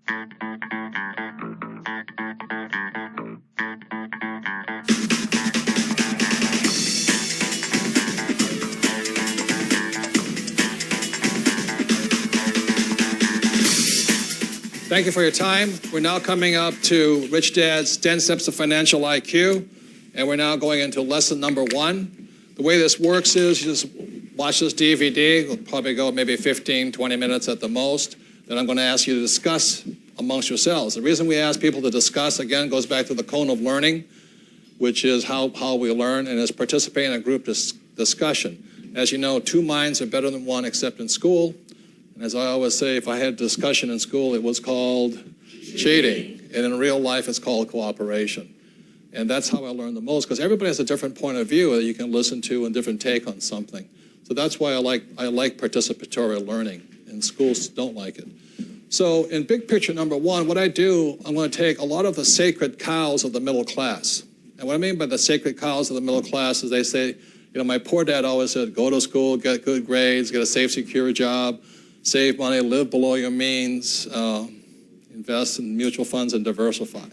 Thank you for your time. We're now coming up to Rich Dad's 10 Steps of Financial IQ, and we're now going into lesson number 1. The way this works is you just watch this DVD. It'll probably go maybe 15, 20 minutes at the most. Then I'm going to ask you to discuss amongst yourselves. The reason we ask people to discuss, again, goes back to the cone of learning, which is how we learn, and is participate in a group discussion. As you know, 2 minds are better than 1 except in school. And as I always say, if I had discussion in school, it was called cheating. And in real life, it's called cooperation. And that's how I learn the most, because everybody has a different point of view that you can listen to and different take on something. So that's why I like participatory learning, and schools don't like it. So in big picture number 1, what I do, I'm going to take a lot of the sacred cows of the middle class. And what I mean by the sacred cows of the middle class is they say, my poor dad always said, go to school, get good grades, get a safe, secure job, save money, live below your means, invest in mutual funds, and diversify.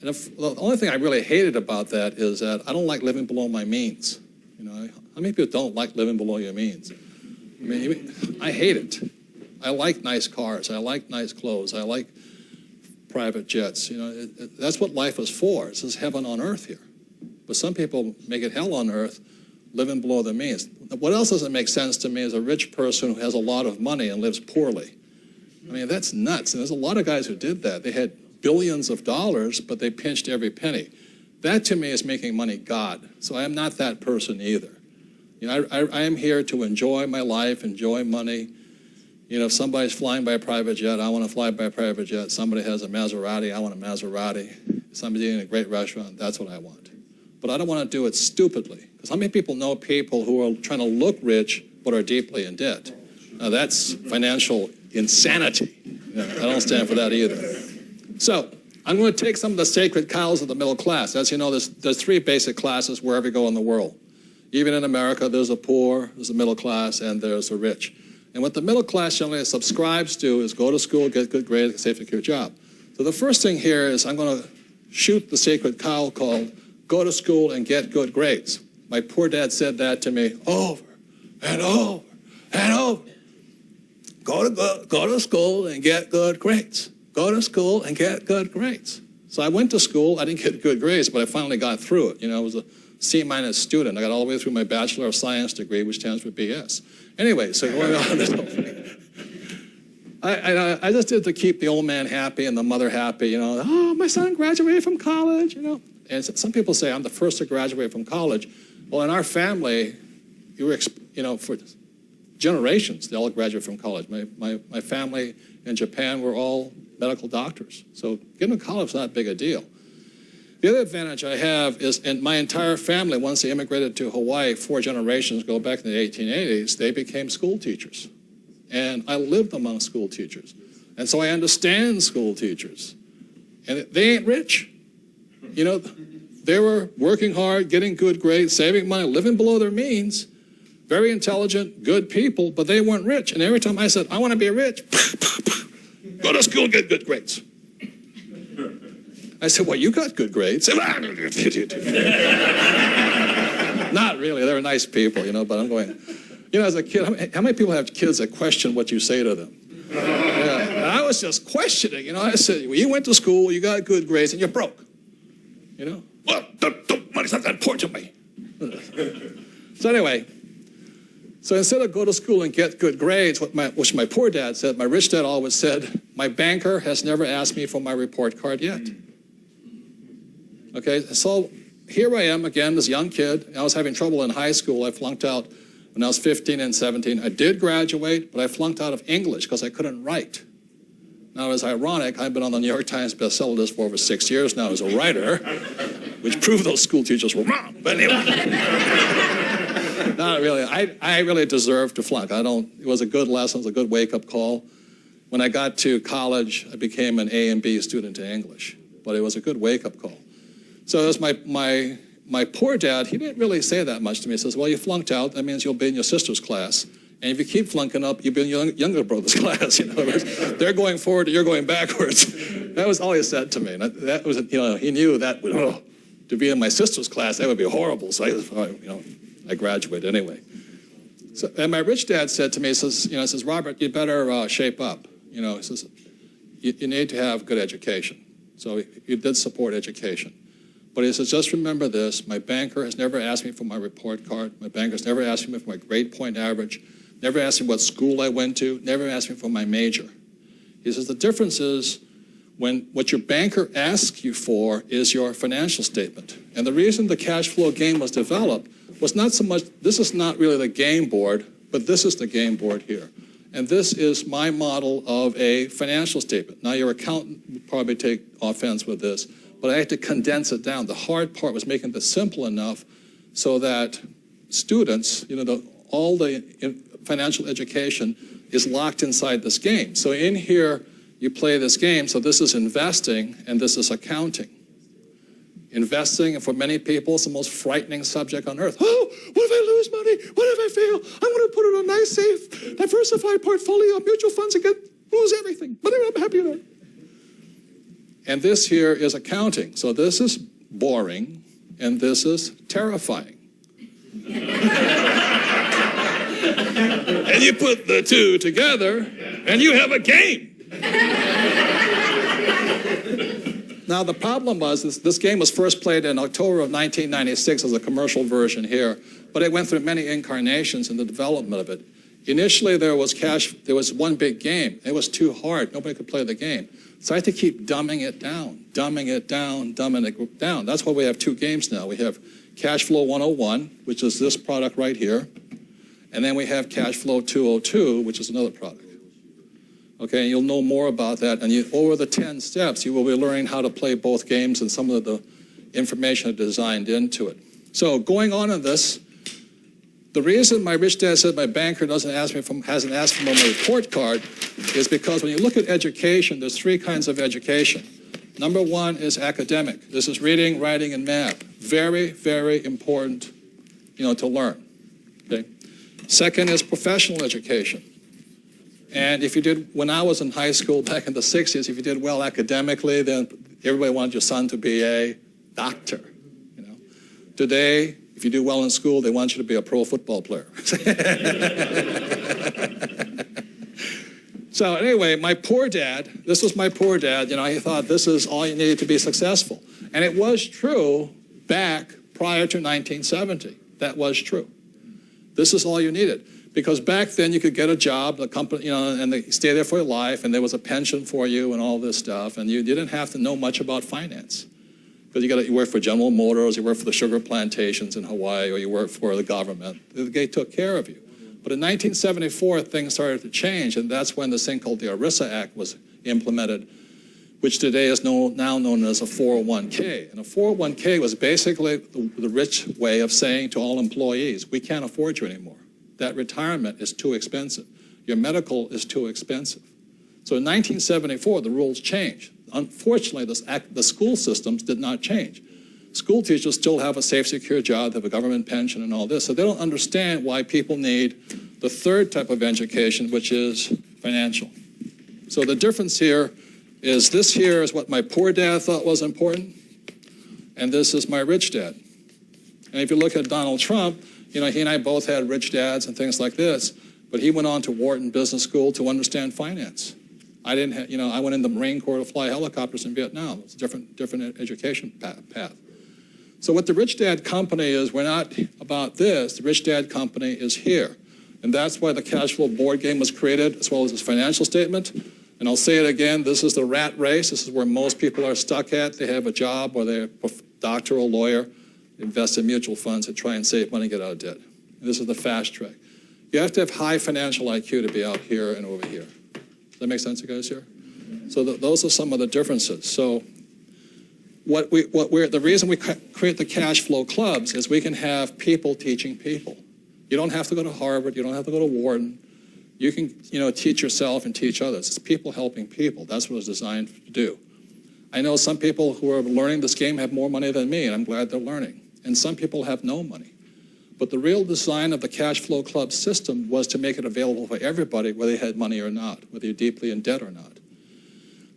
And the only thing I really hated about that is that I don't like living below my means. How many people don't like living below your means? I hate it. I like nice cars. I like nice clothes. I like private jets. That's what life is for. This is heaven on earth here. But some people make it hell on earth, living below their means. What else doesn't make sense to me is a rich person who has a lot of money and lives poorly. That's nuts. And there's a lot of guys who did that. They had billions of dollars, but they pinched every penny. That to me is making money God. So I am not that person either. I am here to enjoy my life, enjoy money. If somebody's flying by a private jet, I want to fly by a private jet. Somebody has a Maserati, I want a Maserati. Somebody's eating in a great restaurant, that's what I want. But I don't want to do it stupidly. Because how many people know people who are trying to look rich but are deeply in debt? Now that's financial insanity. I don't stand for that either. So I'm going to take some of the sacred cows of the middle class. As you know, there's 3 basic classes wherever you go in the world. Even in America, there's the poor, there's the middle class, and there's the rich. And what the middle class generally subscribes to is go to school, get good grades, get a safe, secure job. So the first thing here is I'm going to shoot the sacred cow called go to school and get good grades. My poor dad said that to me over and over and over. Go to school and get good grades. Go to school and get good grades. So I went to school. I didn't get good grades, but I finally got through it. I was a C- student. I got all the way through my Bachelor of Science degree, which stands for BS. Anyway, so going on this whole thing. I just did to keep the old man happy and the mother happy. Oh, my son graduated from college. And some people say I'm the first to graduate from college. Well, in our family, for generations, they all graduated from college. My family in Japan were all medical doctors. So getting to college is not a big a deal. The other advantage I have is in my entire family, once they immigrated to Hawaii 4 generations ago back in the 1880s, they became school teachers. And I lived among school teachers. And so I understand school teachers. And they ain't rich. They were working hard, getting good grades, saving money, living below their means, very intelligent, good people, but they weren't rich. And every time I said, I want to be rich, go to school, get good grades. I said, well, you got good grades. Not really. They were nice people, but I'm going, as a kid, how many people have kids that question what you say to them? And I was just questioning, I said, well, you went to school, you got good grades, and you're broke. Well, money's not that important to me. So anyway, instead of go to school and get good grades, which my poor dad said, my rich dad always said, my banker has never asked me for my report card yet. Okay, so here I am again, this young kid. I was having trouble in high school. I flunked out when I was 15 and 17. I did graduate, but I flunked out of English because I couldn't write. Now, it's ironic, I've been on the New York Times bestseller list for over 6 years now as a writer, which proved those school teachers were wrong. But anyway, not really. I really deserved to flunk. It was a good lesson, it was a good wake-up call. When I got to college, I became an A and B student in English, but it was a good wake-up call. So that's my poor dad. He didn't really say that much to me. He says, well, you flunked out. That means you'll be in your sister's class. And if you keep flunking up, you've been younger brother's class. They're going forward, you're going backwards. That was all he said to me. And that was, he knew that to be in my sister's class, that would be horrible. So I graduated anyway. So, and my rich dad said to me, he says, Robert, you better shape up. He says, you need to have good education. So he did support education. But he says, just remember this, my banker has never asked me for my report card. My banker's never asked me for my grade point average, never asked me what school I went to, never asked me for my major. He says, the difference is what your banker asks you for is your financial statement. And the reason the cash flow game was developed was not so much, this is not really the game board, but this is the game board here. And this is my model of a financial statement. Now, your accountant would probably take offense with this, but I had to condense it down. The hard part was making this simple enough so that students, all the financial education is locked inside this game. So in here, you play this game. So this is investing, and this is accounting. Investing, and for many people, it's the most frightening subject on earth. Oh, what if I lose money? What if I fail? I want to put it in a nice, safe, diversified portfolio of mutual funds and lose everything. But I'm happy with it. And this here is accounting. So this is boring, and this is terrifying. And you put the two together, and you have a game. Now, the problem was this game was first played in October of 1996 as a commercial version here, but it went through many incarnations in the development of it. Initially, there was one big game. It was too hard. Nobody could play the game. So I had to keep dumbing it down. That's why we have two games now. We have Cash Flow 101, which is this product right here, and then we have Cash Flow 202, which is another product. Okay, and you'll know more about that, and over the 10 steps, you will be learning how to play both games and some of the information designed into it. So going on in this, the reason my rich dad said my banker hasn't asked me for my report card is because when you look at education, there's three kinds of education. Number one is academic. This is reading, writing, and math. Very, very important, to learn. Okay. Second is professional education. And when I was in high school back in the 60s, if you did well academically, then everybody wanted your son to be a doctor. Today, if you do well in school, they want you to be a pro football player. So anyway, this was my poor dad, he thought this is all you needed to be successful. And it was true back prior to 1970. That was true. This is all you needed. Because back then you could get a job, the company, and they stay there for your life, and there was a pension for you and all this stuff, and you didn't have to know much about finance. Because you work for General Motors, you work for the sugar plantations in Hawaii, or you work for the government. They took care of you. But in 1974, things started to change, and that's when this thing called the ERISA Act was implemented, which today is now known as a 401k. And a 401k was basically the rich way of saying to all employees, we can't afford you anymore. That retirement is too expensive. Your medical is too expensive. So in 1974, the rules changed. Unfortunately, the school systems did not change. School teachers still have a safe, secure job, they have a government pension and all this, so they don't understand why people need the third type of education, which is financial. So the difference here is this here is what my poor dad thought was important, and this is my rich dad. And if you look at Donald Trump, he and I both had rich dads and things like this, but he went on to Wharton Business School to understand finance. I went in the Marine Corps to fly helicopters in Vietnam. It's a different education path. So what the Rich Dad Company is, we're not about this. The Rich Dad Company is here. And that's why the cash flow board game was created, as well as this financial statement. And I'll say it again, this is the rat race. This is where most people are stuck at. They have a job, or they're a doctor or lawyer, invest in mutual funds and try and save money and get out of debt. And this is the fast track. You have to have high financial IQ to be out here and over here. Does that make sense, you guys here? So those are some of the differences. So the reason we create the cash flow clubs is we can have people teaching people. You don't have to go to Harvard. You don't have to go to Wharton. You can, teach yourself and teach others. It's people helping people. That's what it's designed to do. I know some people who are learning this game have more money than me, and I'm glad they're learning. And some people have no money. But the real design of the Cash Flow Club system was to make it available for everybody, whether they had money or not, whether you're deeply in debt or not.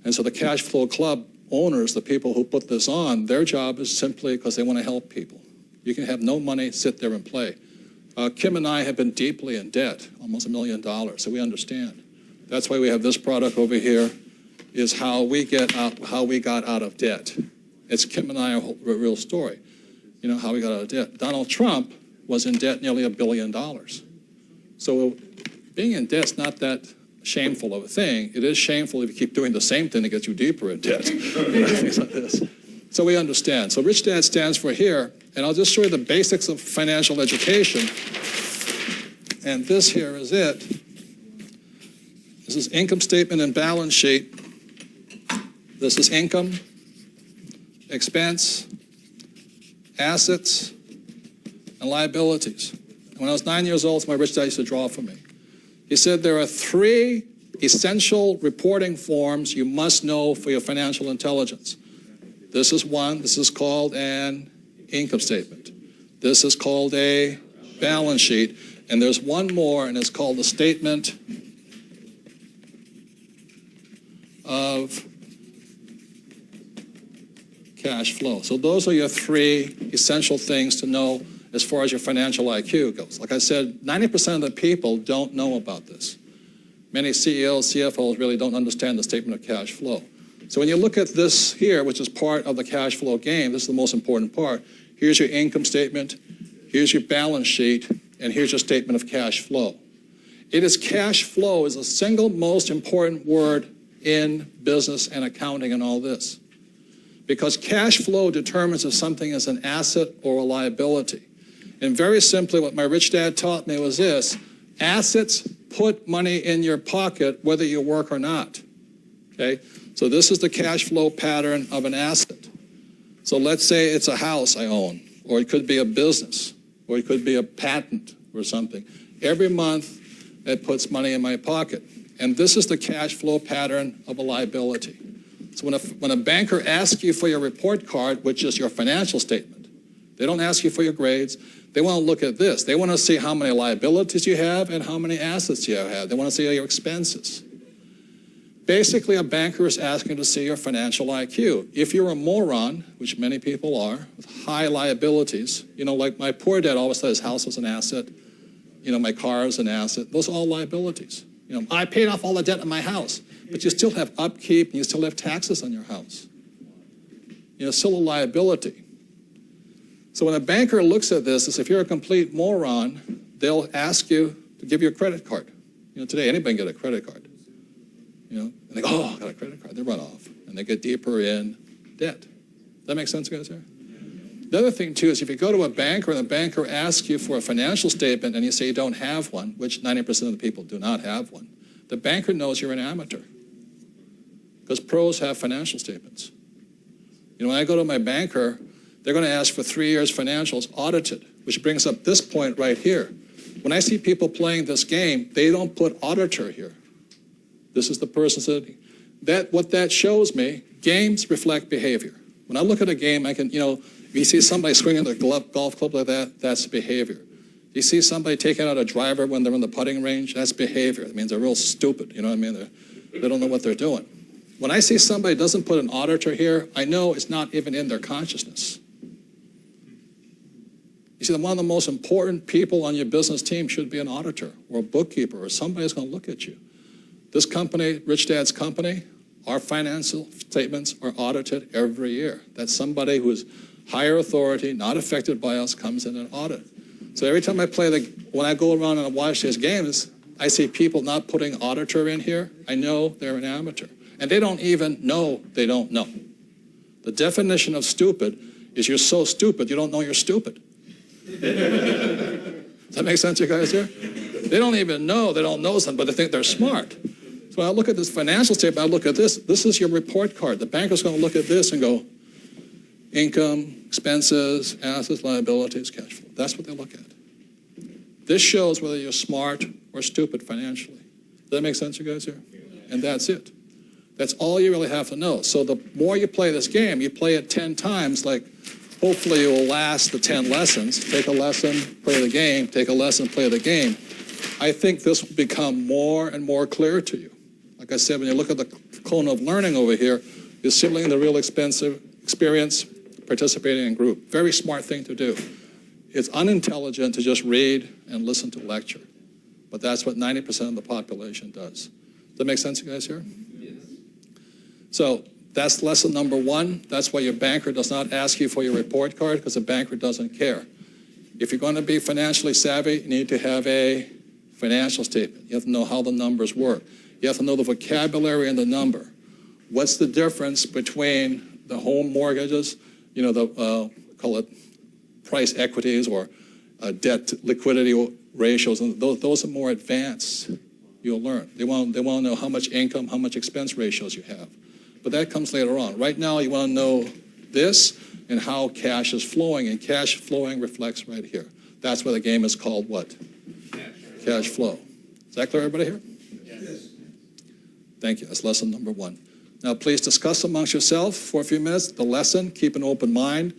And so the Cash Flow Club owners, the people who put this on, their job is simply because they want to help people. You can have no money, sit there and play. Kim and I have been deeply in debt, almost $1 million, so we understand. That's why we have this product over here, is how we got out of debt. It's Kim and I, a real story, how we got out of debt. Donald Trump was in debt nearly $1 billion. So being in debt's not that shameful of a thing. It is shameful if you keep doing the same thing that gets you deeper in debt. Things like this. So we understand. So Rich Dad stands for here, and I'll just show you the basics of financial education. And this here is it. This is income statement and balance sheet. This is income, expense, assets, and liabilities. And when I was 9 years old, my rich dad used to draw for me. He said there are 3 essential reporting forms you must know for your financial intelligence. This is one. This is called an income statement. This is called a balance sheet. And there's one more, and it's called the statement of cash flow. So those are your 3 essential things to know as far as your financial IQ goes. Like I said, 90% of the people don't know about this. Many CEOs, CFOs really don't understand the statement of cash flow. So when you look at this here, which is part of the cash flow game, this is the most important part. Here's your income statement, here's your balance sheet, and here's your statement of cash flow. Cash flow is the single most important word in business and accounting and all this. Because cash flow determines if something is an asset or a liability. And very simply, what my rich dad taught me was this: assets put money in your pocket whether you work or not. Okay? So this is the cash flow pattern of an asset. So let's say it's a house I own, or it could be a business, or it could be a patent or something. Every month, it puts money in my pocket. And this is the cash flow pattern of a liability. So when a banker asks you for your report card, which is your financial statement, they don't ask you for your grades. They want to look at this. They want to see how many liabilities you have and how many assets you have. They want to see your expenses. Basically, a banker is asking to see your financial IQ. If you're a moron, which many people are, with high liabilities, like my poor dad always said his house was an asset, my car is an asset, those are all liabilities. I paid off all the debt in my house, but you still have upkeep and you still have taxes on your house. Still a liability. So when a banker looks at this, if you're a complete moron, they'll ask you to give you a credit card. Today anybody can get a credit card. And they go, oh, I got a credit card. They run off and they get deeper in debt. Does that make sense, guys? Here? The other thing too is if you go to a banker and the banker asks you for a financial statement and you say you don't have one, which 90% of the people do not have one, the banker knows you're an amateur because pros have financial statements. When I go to my banker, they're going to ask for 3 years financials audited, which brings up this point right here. When I see people playing this game, they don't put auditor here. This is the person that what that shows me, games reflect behavior. When I look at a game, I can, if you see somebody swinging a golf club like that, that's behavior. You see somebody taking out a driver when they're in the putting range, that's behavior. It means they're real stupid, you know what I mean? They don't know what they're doing. When I see somebody doesn't put an auditor here, I know it's not even in their consciousness. You see, one of the most important people on your business team should be an auditor or a bookkeeper or somebody who's going to look at you. This company, Rich Dad's company, our financial statements are audited every year. That's somebody who is higher authority, not affected by us, comes in and audit. So every time when I go around and I watch these games, I see people not putting auditor in here. I know they're an amateur. And they don't even know they don't know. The definition of stupid is you're so stupid you don't know you're stupid. Does that make sense, you guys here? They don't even know, they don't know something, but they think they're smart. So when I look at this financial statement, I look at this. This is your report card. The banker's going to look at this and go, income, expenses, assets, liabilities, cash flow. That's what they look at. This shows whether you're smart or stupid financially. Does that make sense, you guys here? And that's it. That's all you really have to know. So the more you play this game, you play it 10 times, like hopefully it will last the 10 lessons. Take a lesson, play the game, take a lesson, play the game. I think this will become more and more clear to you. Like I said, when you look at the cone of learning over here, you're simply in the real experience participating in group. Very smart thing to do. It's unintelligent to just read and listen to lecture. But that's what 90% of the population does. Does that make sense, you guys here? Yes. So that's lesson number 1. That's why your banker does not ask you for your report card, because the banker doesn't care. If you're going to be financially savvy, you need to have a financial statement. You have to know how the numbers work. You have to know the vocabulary and the number. What's the difference between the home mortgages, call it price equities or debt liquidity ratios, and those are more advanced. You'll learn. They want to know how much income, how much expense ratios you have. But that comes later on. Right now, you want to know this and how cash is flowing, and cash flowing reflects right here. That's why the game is called what? Cash flow. Is that clear, everybody here? Yes. Thank you. That's lesson number 1. Now, please discuss amongst yourself for a few minutes the lesson. Keep an open mind.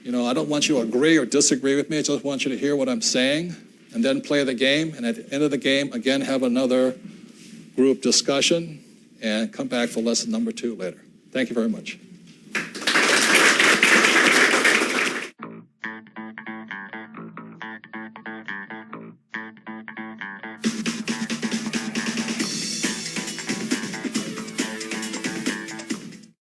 I don't want you to agree or disagree with me. I just want you to hear what I'm saying and then play the game. And at the end of the game, again, have another group discussion and come back for lesson number 2 later. Thank you very much.